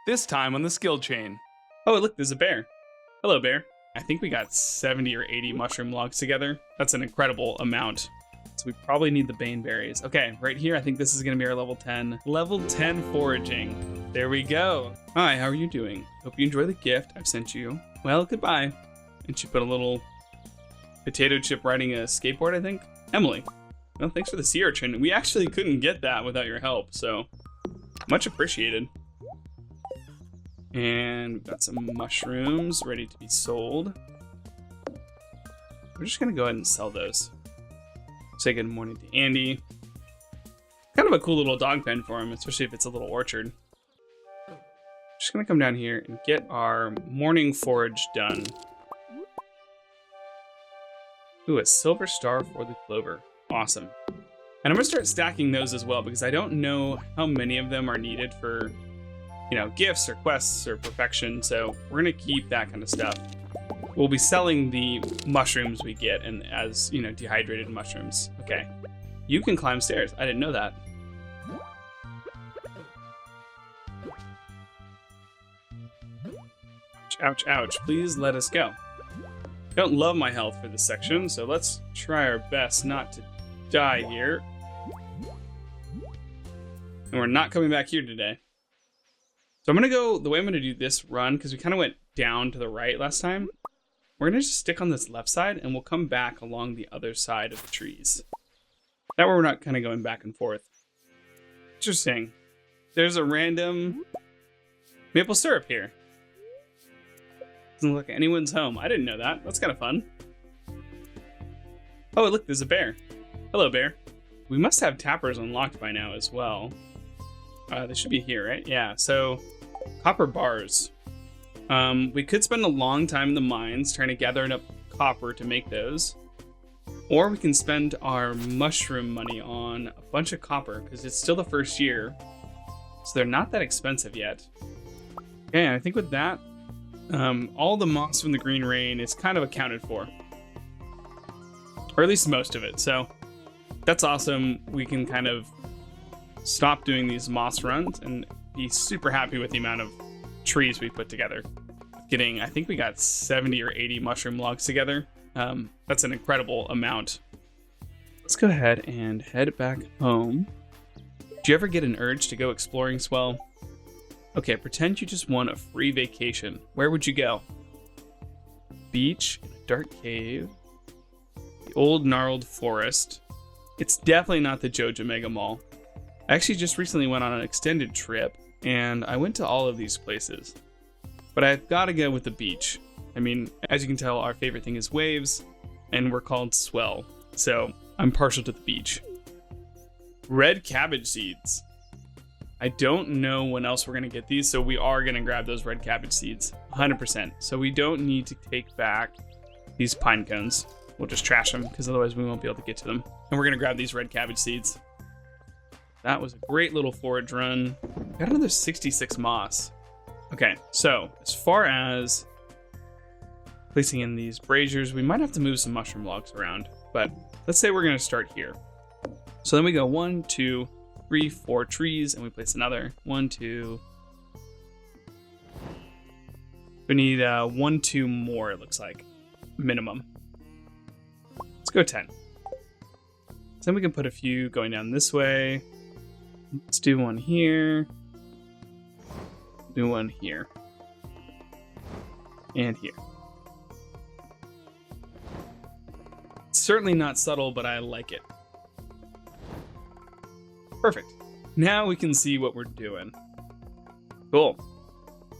This time on the skill chain. Oh, look, there's a bear. Hello, bear. I think we got 70 or 80 mushroom logs together. That's an incredible amount. So we probably need the bane berries. Okay, right here, I think this is gonna be our level 10. Level 10 foraging. There we go. Hi, how are you doing? Hope you enjoy the gift I've sent you. Well, goodbye. And she put a little potato chip riding a skateboard, I think. Emily. Well, thanks for the sea urchin. We actually couldn't get that without your help, so much appreciated. And we've got some mushrooms ready to be sold. We're just gonna go ahead and sell those. Say good morning to Andy. Kind of a cool little dog pen for him, especially if it's a little orchard. Just gonna come down here and get our morning forage done. Ooh, a silver star for the clover. Awesome. And I'm gonna start stacking those as well because I don't know how many of them are needed for, you know, gifts or quests or perfection. So we're gonna keep that kind of stuff. We'll be selling the mushrooms we get and as, you know, dehydrated mushrooms. Okay. You can climb stairs. I didn't know that. Ouch, ouch. Please let us go. Don't love my health for this section, so let's try our best not to die here. And we're not coming back here today. So I'm gonna go, the way I'm gonna do this run, because we kind of went down to the right last time, we're gonna just stick on this left side and we'll come back along the other side of the trees. That way we're not kind of going back and forth. Interesting. There's a random maple syrup here. Doesn't look like anyone's home. I didn't know that. That's kind of fun. Oh, look, there's a bear. Hello, bear. We must have tappers unlocked by now as well. They should be here, right? Yeah, so copper bars. We could spend a long time in the mines trying to gather enough copper to make those. Or we can spend our mushroom money on a bunch of copper because it's still the first year. So they're not that expensive yet. Okay, I think with that, all the moss from the green rain is kind of accounted for. Or at least most of it. So that's awesome. We can kind of stop doing these moss runs and be super happy with the amount of trees we put together. I think we got 70 or 80 mushroom logs together. That's an incredible amount. Let's go ahead and head back home. Do you ever get an urge to go exploring, Swell? Okay, pretend you just won a free vacation. Where would you go? Beach, in a dark cave, the old gnarled forest. It's definitely not the Joja Mega Mall. I actually just recently went on an extended trip, and I went to all of these places. But I've got to go with the beach. I mean, as you can tell, our favorite thing is waves, and we're called Swell, so I'm partial to the beach. Red cabbage seeds. I don't know when else we're going to get these, so we are going to grab those red cabbage seeds, 100%. So we don't need to take back these pine cones. We'll just trash them, because otherwise we won't be able to get to them. And we're going to grab these red cabbage seeds. That was a great little forage run. Got another 66 moss. Okay, so as far as placing in these braziers, we might have to move some mushroom logs around, but let's say we're going to start here. So then we go 1, 2, 3, 4 trees, and we place another 1, 2. We need 1, 2 more, it looks like, minimum. Let's go 10. So then we can put a few going down this way. Let's do one here. Do one here. And here. It's certainly not subtle, but I like it. Perfect. Now we can see what we're doing. Cool.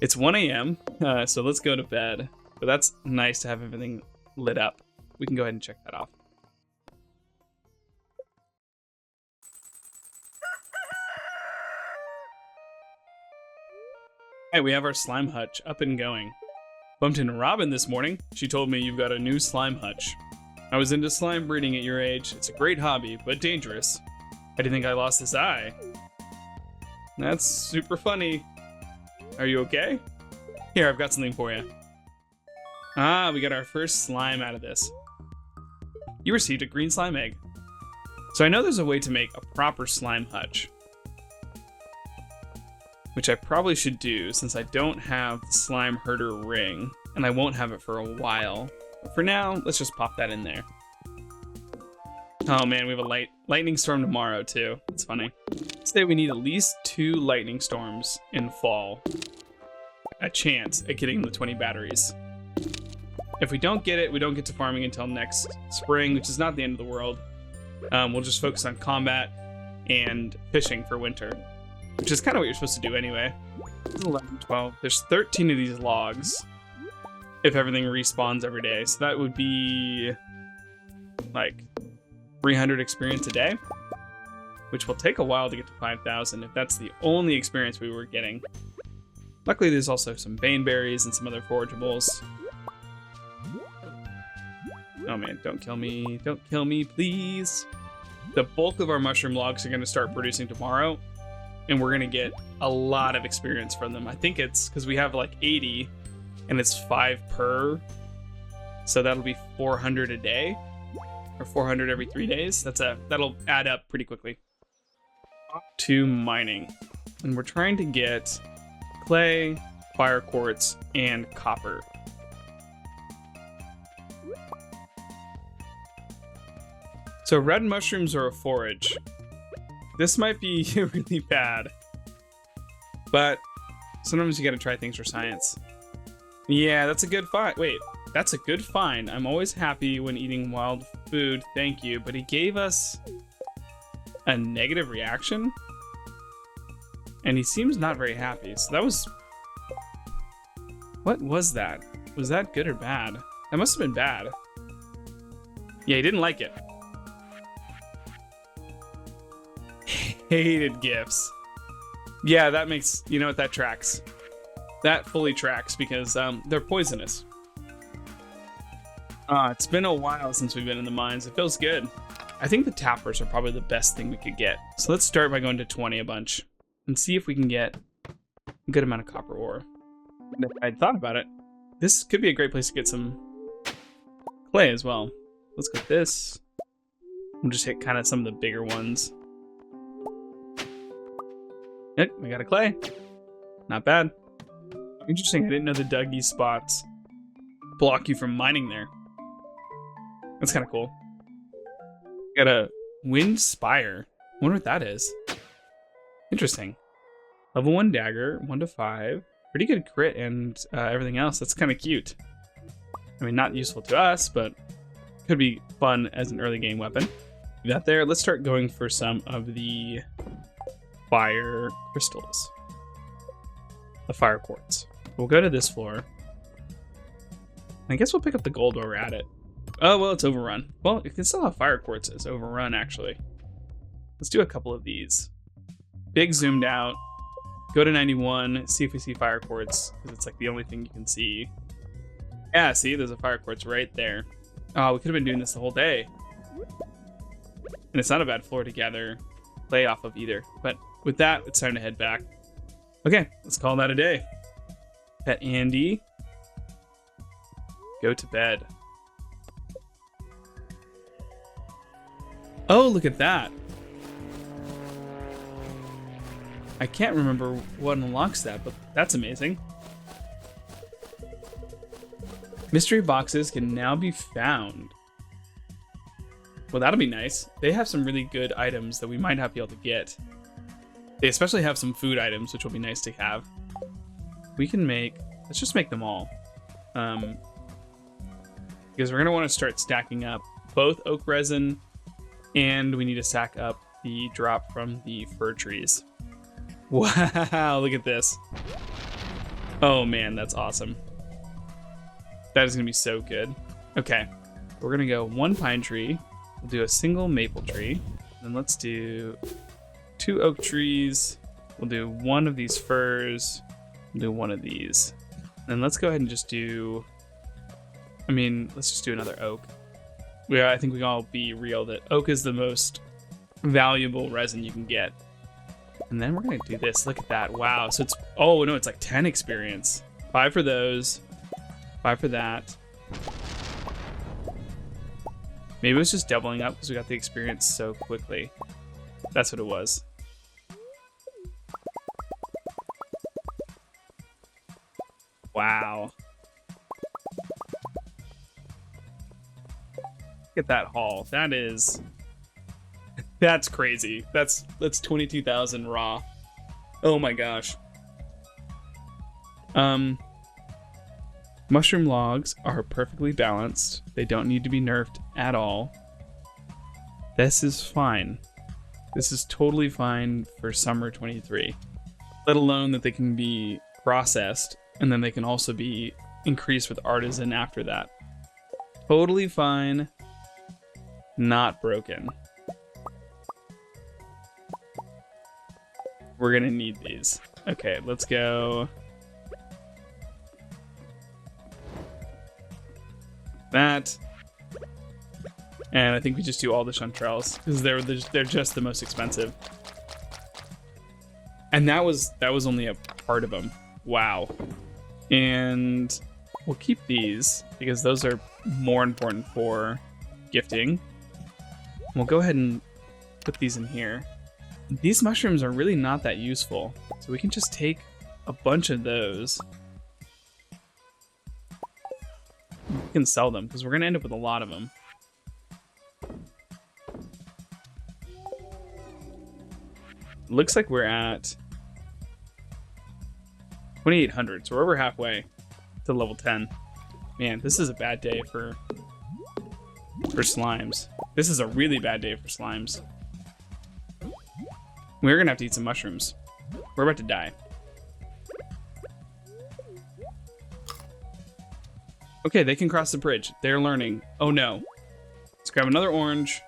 It's 1 a.m., so let's go to bed. But that's nice to have everything lit up. We can go ahead and check that off. Hey, we have our slime hutch up and going. Bumped into Robin this morning. She told me you've got a new slime hutch. I was into slime breeding at your age. It's a great hobby, but dangerous. How do you think I lost this eye? That's super funny. Are you okay? Here, I've got something for you. Ah, we got our first slime out of this. You received a green slime egg. So I know there's a way to make a proper slime hutch. which I probably should do since I don't have the slime herder ring, and I won't have it for a while. But for now, let's just pop that in there. Oh man, we have a lightning storm tomorrow too. That's funny. Say we need at least 2 lightning storms in fall. A chance at getting the 20 batteries. If we don't get it, we don't get to farming until next spring, which is not the end of the world. We'll just focus on combat and fishing for winter, which is kind of what you're supposed to do anyway. 11, 12. There's 13 of these logs if everything respawns every day. So that would be like 300 experience a day, which will take a while to get to 5,000 if that's the only experience we were getting. Luckily, there's also some baneberries and some other forageables. Oh man, don't kill me. Don't kill me, please. The bulk of our mushroom logs are going to start producing tomorrow, and we're going to get a lot of experience from them. I think it's because we have like 80, and it's 5 per. So that'll be 400 a day, or 400 every 3 days. That'll add up pretty quickly. To mining. And we're trying to get clay, fire quartz, and copper. So red mushrooms are a forage. This might be really bad, but sometimes you gotta try things for science. Yeah, that's a good find. Wait, that's a good find. I'm always happy when eating wild food, thank you. But he gave us a negative reaction, and he seems not very happy. So that was... What was that? Was that good or bad? That must have been bad. Yeah, he didn't like it. Hated gifts. Yeah, that makes, you know what, that tracks. That fully tracks because they're poisonous. It's been a while since we've been in the mines. It feels good. I think the tappers are probably the best thing we could get. So let's start by going to 20 a bunch and see if we can get a good amount of copper ore. I'd thought about it. This could be a great place to get some clay as well. Let's get this. We'll just hit kind of some of the bigger ones. Yep, we got a clay. Not bad. Interesting, I didn't know the Dougie spots block you from mining there. That's kind of cool. Got a wind spire. I wonder what that is. Interesting. Level 1 dagger, 1 to 5. Pretty good crit and everything else. That's kind of cute. I mean, not useful to us, but could be fun as an early game weapon. That there. Let's start going for some of the fire crystals. The fire quartz. We'll go to this floor. I guess we'll pick up the gold while we're at it. Oh, well, it's overrun. Well, you can still have fire quartz as overrun, actually. Let's do a couple of these. Big zoomed out. Go to 91, see if we see fire quartz, because it's like the only thing you can see. Yeah, see, there's a fire quartz right there. Oh, we could have been doing this the whole day. And it's not a bad floor to gather clay off of either. But with that, it's time to head back. Okay, let's call that a day. Pet Andy. Go to bed. Oh, look at that. I can't remember what unlocks that, but that's amazing. Mystery boxes can now be found. Well, that'll be nice. They have some really good items that we might not be able to get. They especially have some food items, which will be nice to have. We can make... Let's just make them all. Because we're going to want to start stacking up both oak resin, and we need to stack up the drop from the fir trees. Wow, look at this. Oh man, that's awesome. That is going to be so good. Okay, we're going to go 1 pine tree. We'll do a single maple tree. Then let's do 2 oak trees. We'll do 1 of these firs. We'll do 1 of these. Then let's go ahead and just do... let's just do another oak. I think we can all be real that oak is the most valuable resin you can get. And then we're going to do this. Look at that. Wow. So it's... Oh, no, it's like 10 experience. 5 for those. 5 for that. Maybe it was just doubling up because we got the experience so quickly. That's what it was. Wow. Look at that haul. That's crazy. That's 22,000 raw. Oh my gosh. Mushroom logs are perfectly balanced. They don't need to be nerfed at all. This is fine. This is totally fine for summer 23. Let alone that they can be processed and then they can also be increased with artisan after that. Totally fine. Not broken. We're gonna need these. Okay, let's go. That. And I think we just do all the chanterelles because they're just the most expensive. And that was only a part of them. Wow. And we'll keep these because those are more important for gifting. We'll go ahead and put these in here. These mushrooms are really not that useful, so we can just take a bunch of those. We can sell them because we're going to end up with a lot of them. Looks like we're at 2,800, so we're over halfway to level 10. Man, this is a bad day for slimes. This is a really bad day for slimes. We're gonna have to eat some mushrooms. We're about to die. Okay, they can cross the bridge. They're learning. Oh no. Let's grab another orange.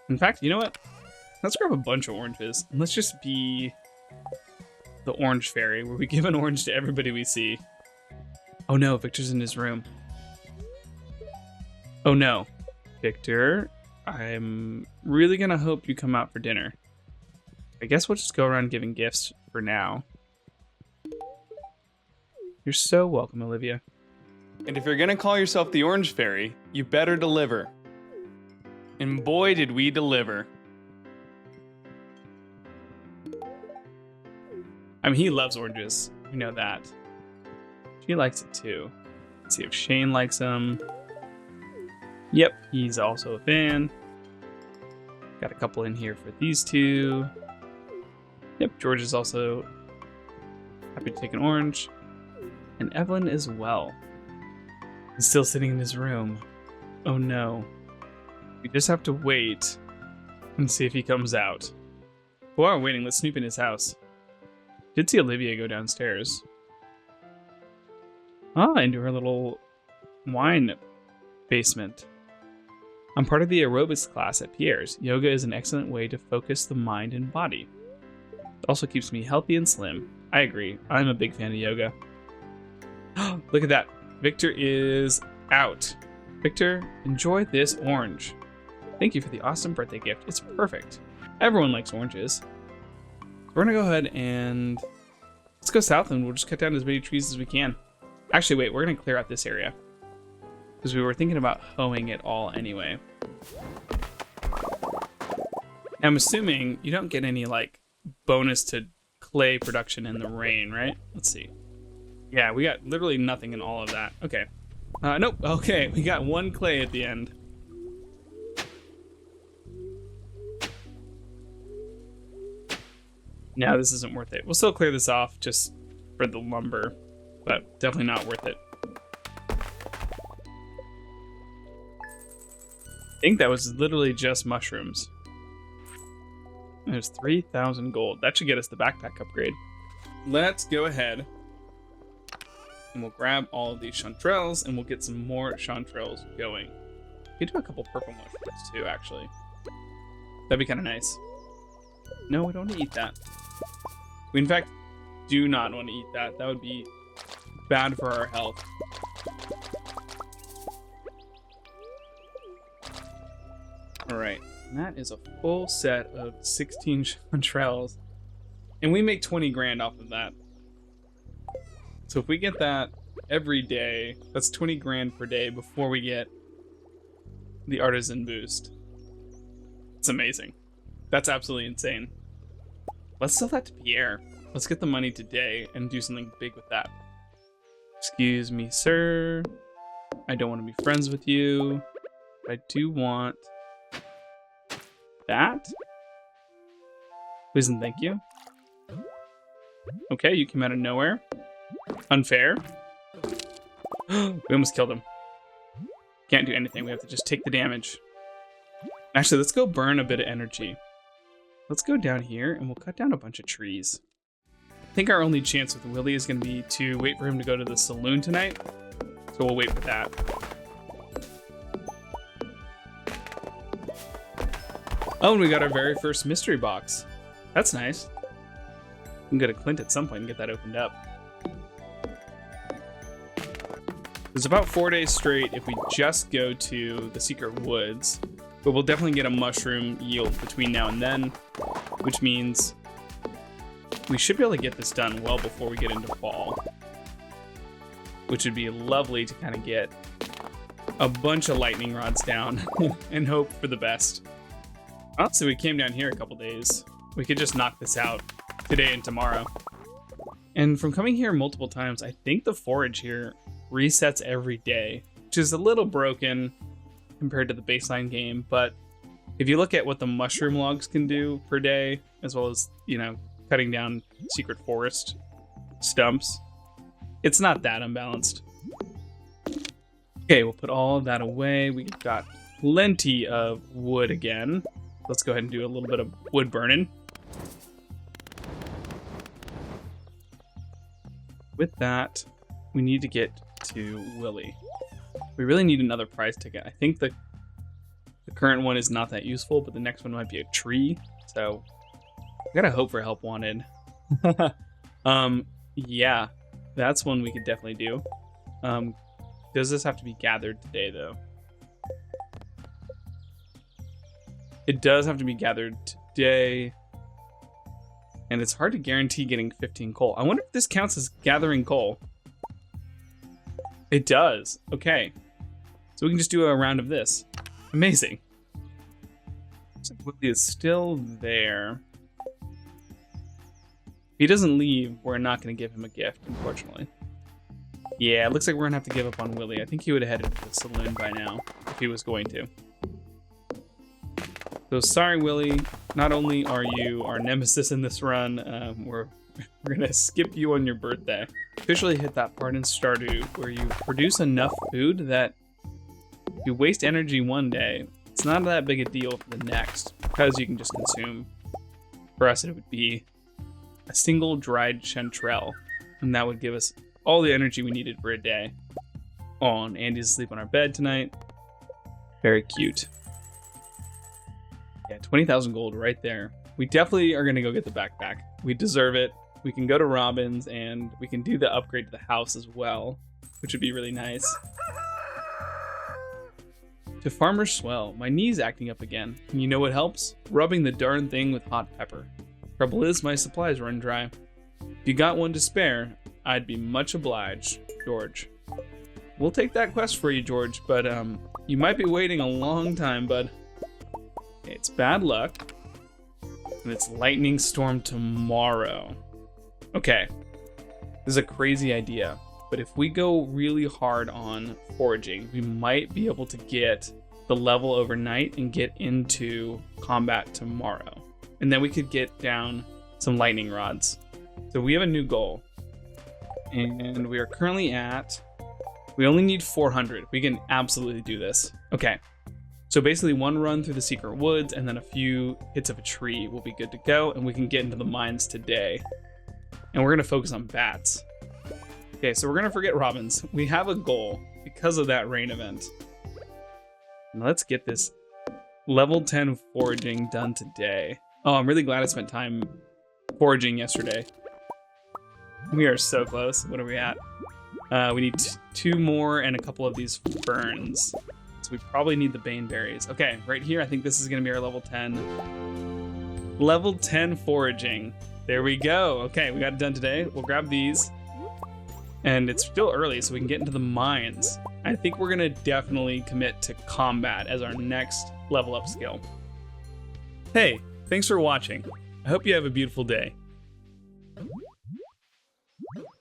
In fact, you know what? Let's grab a bunch of oranges. And let's just be the orange fairy, where we give an orange to everybody we see. Oh no, Victor's in his room. Oh no. Victor, I'm really gonna hope you come out for dinner. I guess we'll just go around giving gifts for now. You're so welcome, Olivia. And if you're gonna call yourself the Orange Fairy, you better deliver. And boy, did we deliver. I mean, he loves oranges. We know that. She likes it too. Let's see if Shane likes them. Yep, he's also a fan. Got a couple in here for these two. Yep, George is also happy to take an orange. And Evelyn as well. He's still sitting in his room. Oh no. We just have to wait and see if he comes out. But while we're waiting, let's snoop in his house. Did see Olivia go downstairs. Into her little wine basement. I'm part of the aerobics class at Pierre's. Yoga is an excellent way to focus the mind and body. It also keeps me healthy and slim. I agree. I'm a big fan of yoga. Look at that. Victor is out. Victor, enjoy this orange. Thank you for the awesome birthday gift. It's perfect. Everyone likes oranges. We're gonna go ahead and let's go south and we'll just cut down as many trees as we can. Actually, wait, we're gonna clear out this area because we were thinking about hoeing it all anyway. I'm assuming you don't get any like bonus to clay production in the rain, right? Let's see. Yeah, we got literally nothing in all of that. Okay. Nope. Okay, we got one clay at the end. No, this isn't worth it. We'll still clear this off just for the lumber, but definitely not worth it. I think that was literally just mushrooms. There's 3,000 gold. That should get us the backpack upgrade. Let's go ahead and we'll grab all of these chanterelles and we'll get some more chanterelles going. We could do a couple purple mushrooms too, actually. That'd be kind of nice. No, we don't want to eat that. We, in fact, do not want to eat that. That would be bad for our health. Alright, and that is a full set of 16 chanterelles. And we make 20 grand off of that. So if we get that every day, that's 20 grand per day before we get the artisan boost. It's amazing. That's absolutely insane. Let's sell that to Pierre. Let's get the money today and do something big with that. Excuse me, sir. I don't want to be friends with you. But I do want that. Please and thank you. Okay, you came out of nowhere. Unfair. We almost killed him. Can't do anything. We have to just take the damage. Actually, let's go burn a bit of energy. Let's go down here and we'll cut down a bunch of trees. I think our only chance with Willy is going to be to wait for him to go to the saloon tonight. So we'll wait for that. Oh, and we got our very first mystery box. That's nice. We can go to Clint at some point and get that opened up. There's about 4 days straight if we just go to the secret woods. But we'll definitely get a mushroom yield between now and then, which means we should be able to get this done well before we get into fall, which would be lovely to kind of get a bunch of lightning rods down and hope for the best. Honestly, we came down here a couple days. We could just knock this out today and tomorrow. And from coming here multiple times, I think the forage here resets every day, which is a little broken compared to the baseline game, but if you look at what the mushroom logs can do per day, as well as, you know, cutting down secret forest stumps, it's not that unbalanced. Okay, we'll put all of that away. We've got plenty of wood again. Let's go ahead and do a little bit of wood burning. With that, we need to get to Willy. We really need another prize ticket. I think the current one is not that useful, but the next one might be a tree. So I gotta hope for help wanted. Yeah, that's one we could definitely do. Does this have to be gathered today though? It does have to be gathered today. And it's hard to guarantee getting 15 coal. I wonder if this counts as gathering coal. It does. Okay. So we can just do a round of this. Amazing. So Willy is still there. If he doesn't leave, we're not going to give him a gift, unfortunately. Yeah, it looks like we're going to have to give up on Willy. I think he would have headed to the saloon by now, if he was going to. So sorry, Willy. Not only are you our nemesis in this run, we're going to skip you on your birthday. Officially hit that part in Stardew where you produce enough food that if you waste energy one day, it's not that big a deal for the next, because you can just consume. For us, it would be a single dried chanterelle, and that would give us all the energy we needed for a day. Oh, and Andy's asleep on our bed tonight. Very cute. Yeah, 20,000 gold right there. We definitely are going to go get the backpack. We deserve it. We can go to Robin's, and we can do the upgrade to the house as well, which would be really nice. To Farmer Swell, my knee's acting up again. And you know what helps? Rubbing the darn thing with hot pepper. Trouble is, my supplies run dry. If you got one to spare, I'd be much obliged, George. We'll take that quest for you, George, but you might be waiting a long time, bud. Okay, it's bad luck. And it's lightning storm tomorrow. Okay. This is a crazy idea. But if we go really hard on foraging, we might be able to get the level overnight and get into combat tomorrow. And then we could get down some lightning rods. So we have a new goal. And we are currently at... We only need 400. We can absolutely do this. Okay. So basically one run through the secret woods and then a few hits of a tree will be good to go. And we can get into the mines today. And we're going to focus on bats. Okay, so we're going to forget Robin's. We have a goal because of that rain event. And let's get this level 10 foraging done today. Oh, I'm really glad I spent time foraging yesterday. We are so close. What are we at? We need 2 more and a couple of these ferns. So we probably need the bane berries. Okay, right here, I think this is going to be our level 10. Level 10 foraging. There we go. Okay, we got it done today. We'll grab these. And it's still early, so we can get into the mines. I think we're going to definitely commit to combat as our next level up skill. Hey, thanks for watching. I hope you have a beautiful day.